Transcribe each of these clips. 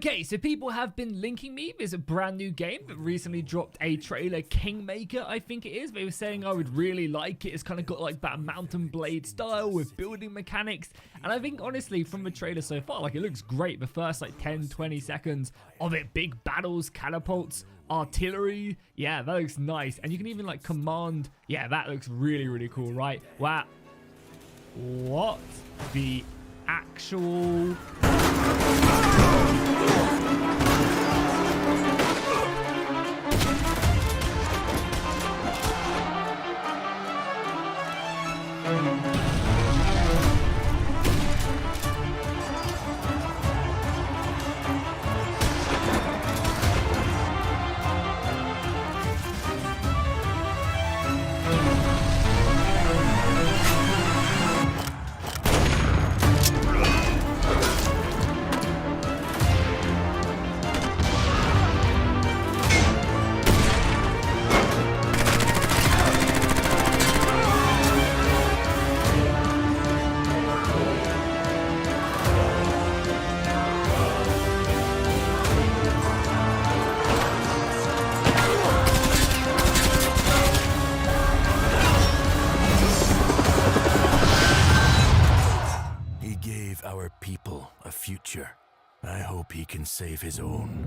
Okay, so people have been linking me. There's a brand new game that recently dropped a trailer, Kingmaker, I think it is. They were saying I would really like it. It's kind of got like that Mountain Blade style with building mechanics. And I think, honestly, from the trailer so far, like, it looks great. The first, like, 10, 20 seconds of it, big battles, catapults, artillery. Yeah, that looks nice. And you can even, like, command. Yeah, that looks really, really cool, right? Wow. What the actual... Our people a future. I hope he can save his own.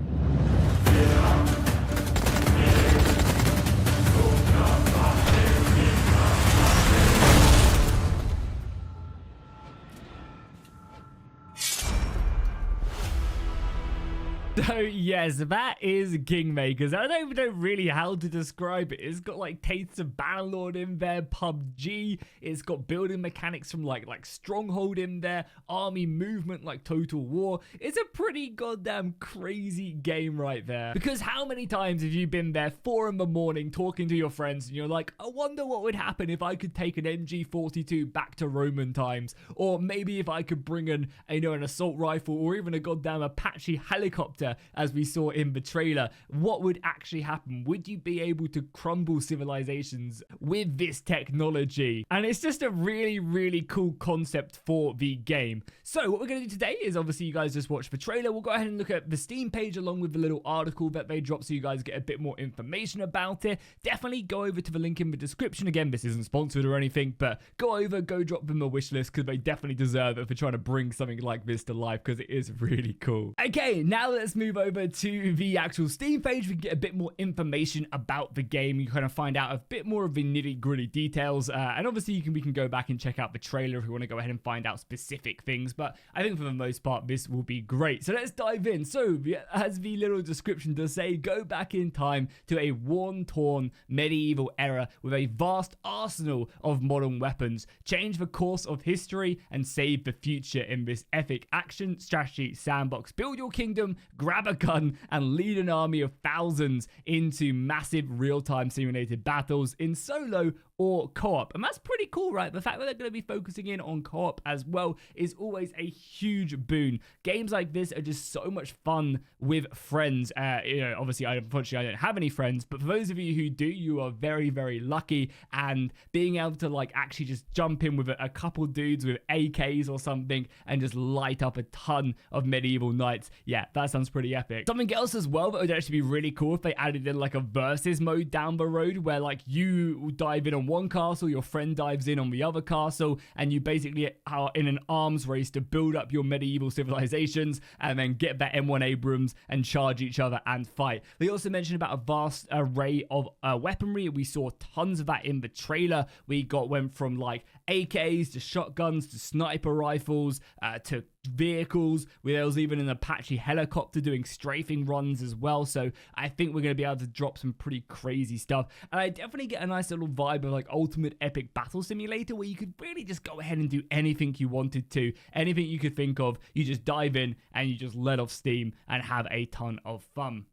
So yes, that is Kingmakers. I don't even know really how to describe it. It's got like tastes of Bannerlord in there, PUBG. It's got building mechanics from like Stronghold in there, army movement like Total War. It's a pretty goddamn crazy game right there. Because how many times have you been there 4 in the morning talking to your friends and you're like, I wonder what would happen if I could take an MG42 back to Roman times, or maybe if I could bring an assault rifle or even a goddamn Apache helicopter, as we saw in the trailer. What would actually happen? Would you be able to crumble civilizations with this technology? And it's just a really, really cool concept for the game. So what we're going to do today is, obviously, you guys just watch the trailer. We'll go ahead and look at the Steam page along with the little article that they dropped so you guys get a bit more information about it. Definitely go over to the link in the description. Again, this isn't sponsored or anything, but go drop them a wish list because they definitely deserve it for trying to bring something like this to life, because it is really cool. Okay, now let's move over to the actual Steam page. We can get a bit more information about the game. You kind of find out a bit more of the nitty-gritty details, and obviously we can go back and check out the trailer if you want to go ahead and find out specific things, but I think for the most part this will be great. So let's dive in. So as the little description does say, go back in time to a worn-torn medieval era with a vast arsenal of modern weapons, change the course of history and save the future in this epic action strategy sandbox. Build your kingdom, grab a gun, and lead an army of thousands into massive real-time simulated battles in solo or co-op. And that's pretty cool, right? The fact that they're going to be focusing in on co-op as well is always a huge boon. Games like this are just so much fun with friends. Obviously, unfortunately, I don't have any friends, but for those of you who do, you are very, very lucky. And being able to like actually just jump in with a couple dudes with AKs or something and just light up a ton of medieval knights, yeah, that sounds pretty epic. Something else as well that would actually be really cool if they added in like a versus mode down the road where like you dive in on one castle, your friend dives in on the other castle, and you basically are in an arms race to build up your medieval civilizations and then get that M1 Abrams and charge each other and fight. They also mentioned about a vast array of weaponry. We saw tons of that in the trailer. Went from like AKs to shotguns to sniper rifles to vehicles. There was even an Apache helicopter doing strafing runs as well. So I think we're going to be able to drop some pretty crazy stuff. And I definitely get a nice little vibe of like ultimate epic battle simulator where you could really just go ahead and do anything you wanted to. Anything you could think of, you just dive in and you just let off steam and have a ton of fun.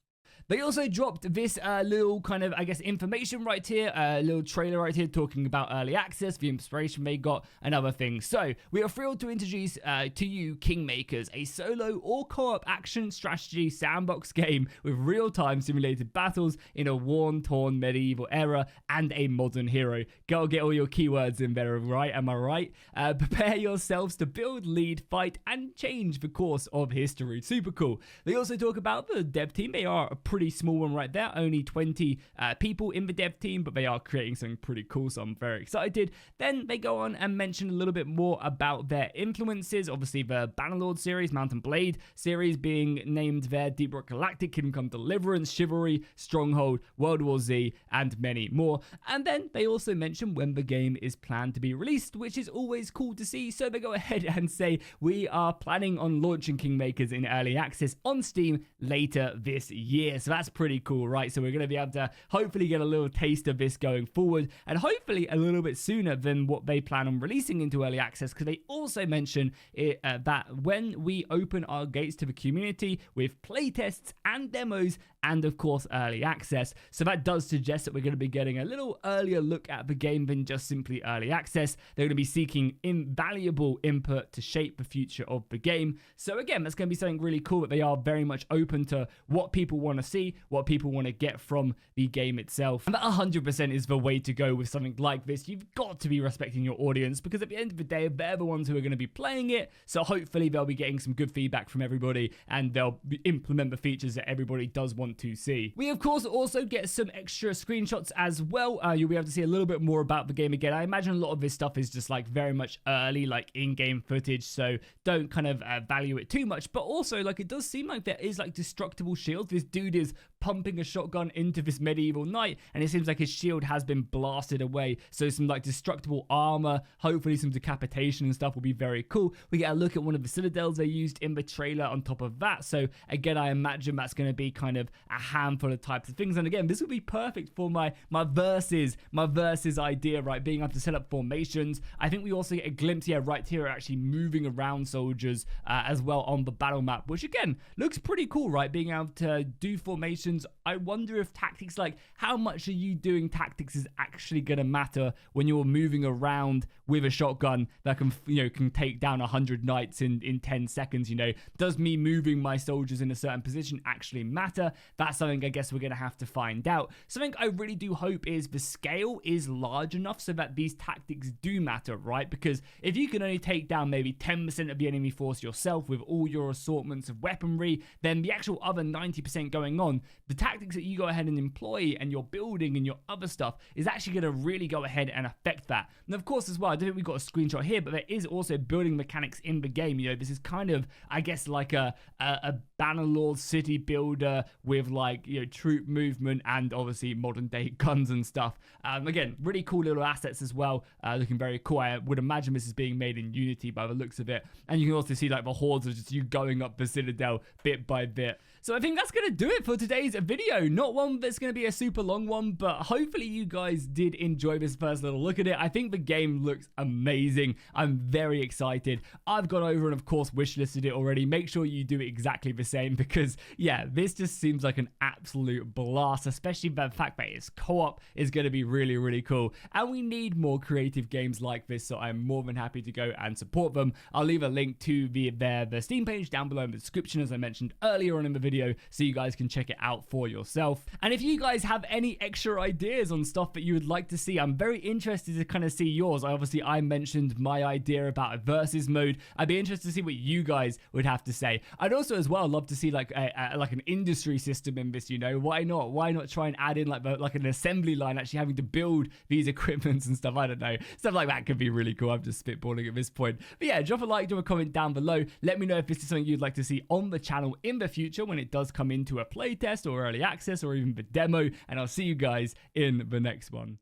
They also dropped this little kind of, I guess, information right here, a little trailer right here talking about early access, the inspiration they got, and other things. So we are thrilled to introduce to you Kingmakers, a solo or co-op action strategy sandbox game with real-time simulated battles in a worn-torn medieval era and a modern hero. Gotta get all your keywords in there, right? Am I right? Prepare yourselves to build, lead, fight, and change the course of history. Super cool. They also talk about the dev team. They are a pretty small one right there, only 20 people in the dev team, but they are creating something pretty cool, so I'm very excited. Then they go on and mention a little bit more about their influences. Obviously, the Bannerlord series, Mountain Blade series being named there, Deep Rock Galactic, Kingdom Come Deliverance, Chivalry, Stronghold, World War Z, and many more. And then they also mention when the game is planned to be released, which is always cool to see. So they go ahead and say, we are planning on launching Kingmakers in early access on Steam later this year. So that's pretty cool, right? So we're going to be able to hopefully get a little taste of this going forward, and hopefully a little bit sooner than what they plan on releasing into early access, because they also mention that when we open our gates to the community with playtests and demos and of course early access, so that does suggest that we're going to be getting a little earlier look at the game than just simply early access. They're going to be seeking invaluable input to shape the future of the game. So again, that's going to be something really cool, that they are very much open to what people want to see, what people want to get from the game itself. And that 100% is the way to go with something like this. You've got to be respecting your audience, because at the end of the day, they're the ones who are going to be playing it. So hopefully they'll be getting some good feedback from everybody, and they'll implement the features that everybody does want to see. We of course also get some extra screenshots as well. You'll be able to see a little bit more about the game again. I imagine a lot of this stuff is just like very much early, like in-game footage, so don't kind of value it too much. But also, like, it does seem like there is like destructible shields. This dude is pumping a shotgun into this medieval knight, and it seems like his shield has been blasted away. So some like destructible armor, hopefully some decapitation and stuff will be very cool. We get a look at one of the citadels they used in the trailer on top of that. So again, I imagine that's going to be kind of a handful of types of things. And again, this will be perfect for my versus idea, right? Being able to set up formations. I think we also get a glimpse here, right here, actually moving around soldiers as well on the battle map, which again looks pretty cool, right? Being able to do formations. I wonder if tactics, like how much are you doing tactics, is actually going to matter when you're moving around with a shotgun that can, you know, can take down 100 knights in 10 seconds. You know, does me moving my soldiers in a certain position actually matter? That's something I guess we're going to have to find out. Something I really do hope is the scale is large enough so that these tactics do matter, right? Because if you can only take down maybe 10% of the enemy force yourself with all your assortments of weaponry, then the actual other 90% going on, the tactics that you go ahead and employ and your building and your other stuff is actually going to really go ahead and affect that. And of course as well, I don't think we've got a screenshot here, but there is also building mechanics in the game. You know, this is kind of, I guess, like a Bannerlord city builder with, like, you know, troop movement and obviously modern day guns and stuff. Again, really cool little assets as well, looking very cool. I would imagine this is being made in Unity by the looks of it. And you can also see like the hordes of just you going up the citadel bit by bit. So I think that's going to do it for today's video. Not one that's going to be a super long one, but hopefully you guys did enjoy this first little look at it. I think the game looks amazing. I'm very excited. I've gone over and of course wishlisted it already. Make sure you do exactly the same, because yeah, this just seems like an absolute blast, especially the fact that it's co-op is going to be really, really cool. And we need more creative games like this, so I'm more than happy to go and support them. I'll leave a link to the Steam page down below in the description, as I mentioned earlier on in the video, so you guys can check it out for yourself. And if you guys have any extra ideas on stuff that you would like to see, I'm very interested to kind of see yours. I mentioned my idea about a versus mode. I'd be interested to see what you guys would have to say. I'd also as well love to see like an industry system in this. You know, why not try and add in like an assembly line, actually having to build these equipments and stuff. I don't know, stuff like that could be really cool. I'm just spitballing at this point, but yeah, drop a like, drop a comment down below. Let me know if this is something you'd like to see on the channel in the future when it does come into a playtest or early access or even the demo, and I'll see you guys in the next one.